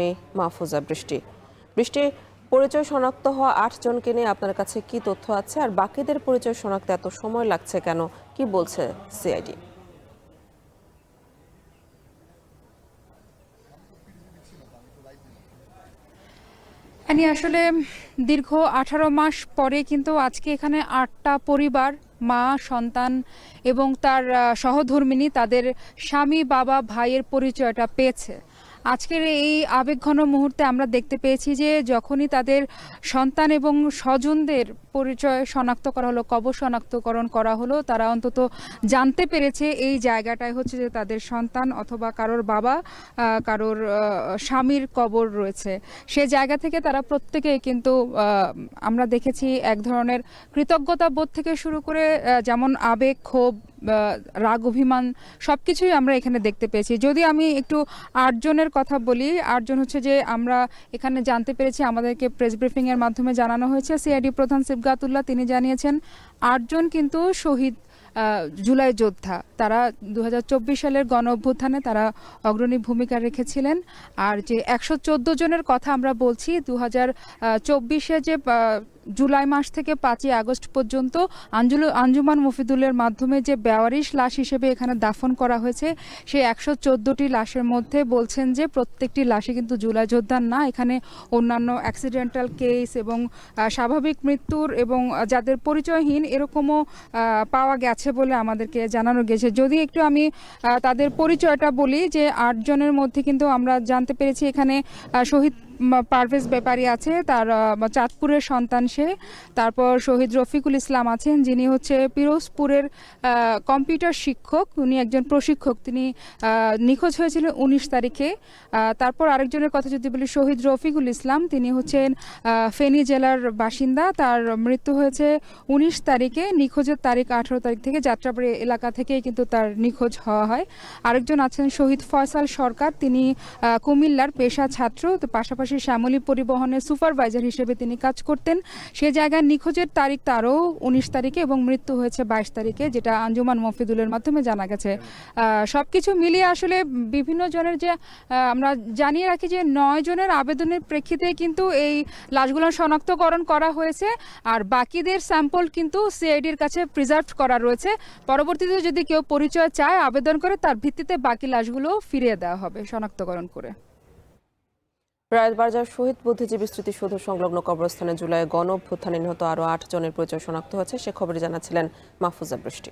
নেই মাহফুজা বৃষ্টি। বৃষ্টি, পরিচয় শনাক্ত হওয়া ৮ জনকে নিয়ে আপনার কাছে কি তথ্য আছে, আর বাকিদের পরিচয় শনাক্তে এত সময় লাগছে কেন, কি বলছে সিআইডি? আসলে দীর্ঘ 18 মাস পরে কিন্তু আজকে এখানে 8টা পরিবার, মা, সন্তান এবং তার সহধর্মিণী, তাদের স্বামী, বাবা, ভাইয়ের পরিচয়টা পেয়েছে। আজকের এই আবেগঘন মুহূর্তে আমরা দেখতে পেয়েছি যে যখনই তাদের সন্তান এবং স্বজনদের পরিচয় শনাক্ত করা হলো, কবর শনাক্তকরণ করা হলো, তারা অন্তত জানতে পেরেছে এই জায়গাটায় হচ্ছে যে তাদের সন্তান অথবা কারোর বাবা, কারোর স্বামীর কবর রয়েছে। সে জায়গা থেকে তারা প্রত্যেকে কিন্তু আমরা দেখেছি এক ধরনের কৃতজ্ঞতা বোধ থেকে শুরু করে যেমন আবেগ, ক্ষোভ, রাগ, অভিমান সবকিছুই আমরা এখানে দেখতে পেয়েছি। যদি আমি একটু ৮ জনের কথা বলি, ৮ জন হচ্ছে যে আমরা এখানে জানতে পেরেছি, আমাদেরকে প্রেস ব্রিফিং এর মাধ্যমে জানানো হয়েছে। সিআইডি প্রধান সিবগাতুল্লাহ তিনি জানিয়েছেন ৮ জন কিন্তু শহীদ জুলাই যোদ্ধা। তারা 2024 সালের গণ অভ্যুত্থানে তারা অগ্রণী ভূমিকা রেখেছিলেন। আর যে 114 জনের কথা আমরা বলছি, 2024 যে জুলাই মাস থেকে 5ই আগস্ট পর্যন্ত আঞ্জুমান মফিদুলের মাধ্যমে যে বেওয়ারিশ লাশ হিসেবে এখানে দাফন করা হয়েছে, সেই 114টি লাশের মধ্যে বলছেন যে প্রত্যেকটি লাশই কিন্তু জুলাই যোদ্ধার না। এখানে অন্যান্য অ্যাক্সিডেন্টাল কেস এবং স্বাভাবিক মৃত্যুর এবং যাদের পরিচয়হীন এরকমও পাওয়া গেছে বলে আমাদেরকে জানানো গেছে। যদি একটু আমি তাদের পরিচয়টা বলি, যে 8 জনের মধ্যে কিন্তু আমরা জানতে পেরেছি এখানে শহীদ পারভেজ ব্যাপারী আছে, তার চাঁদপুরের সন্তান সে। তারপর শহীদ রফিকুল ইসলাম আছেন, যিনি হচ্ছে পিরোজপুরের কম্পিউটার শিক্ষক, উনি একজন প্রশিক্ষক, তিনি নিখোঁজ হয়েছিলেন 19 তারিখে। তারপর আরেকজনের কথা যদি বলি, শহীদ রফিকুল ইসলাম, তিনি হচ্ছেন ফেনী জেলার বাসিন্দা, তার মৃত্যু হয়েছে 19 তারিখে, নিখোঁজের তারিখ 18 তারিখ থেকে যাত্রাবাড়ি এলাকা থেকেই কিন্তু তার নিখোঁজ হওয়া হয়। আরেকজন আছেন শহীদ ফয়সাল সরকার, তিনি কুমিল্লার পেশা ছাত্র, তো পাশাপাশি শ্যামলী পরিবহনের সুপারভাইজার হিসেবে তিনি কাজ করতেন। সে জায়গায় নিখোঁজের তারিখ তারও 19 তারিখে এবং মৃত্যু হয়েছে 22 তারিখে, যেটা আঞ্জুমান মফিদুলের মাধ্যমে জানা গেছে। সবকিছু মিলিয়ে আসলে বিভিন্ন জনের যে আমরা জানিয়ে রাখি যে 9 জনের আবেদনের প্রেক্ষিতে কিন্তু এই লাশগুলো শনাক্তকরণ করা হয়েছে, আর বাকিদের স্যাম্পল কিন্তু সিআইডির কাছে প্রিজার্ভ করা রয়েছে। পরবর্তীতে যদি কেউ পরিচয় চায়, আবেদন করে, তার ভিত্তিতে বাকি লাশগুলো ফিরিয়ে দেওয়া হবে শনাক্তকরণ করে। রায়েরবাজার শহীদ বুদ্ধিজীবী স্মৃতিসৌধ সংলগ্ন কবরস্থানে জুলাই গণ অভ্যুত্থানে নিহত আরও 8 জনের পরিচয় শনাক্ত হয়েছে, সে খবরে জানাচ্ছিলেন মাহফুজা বৃষ্টি।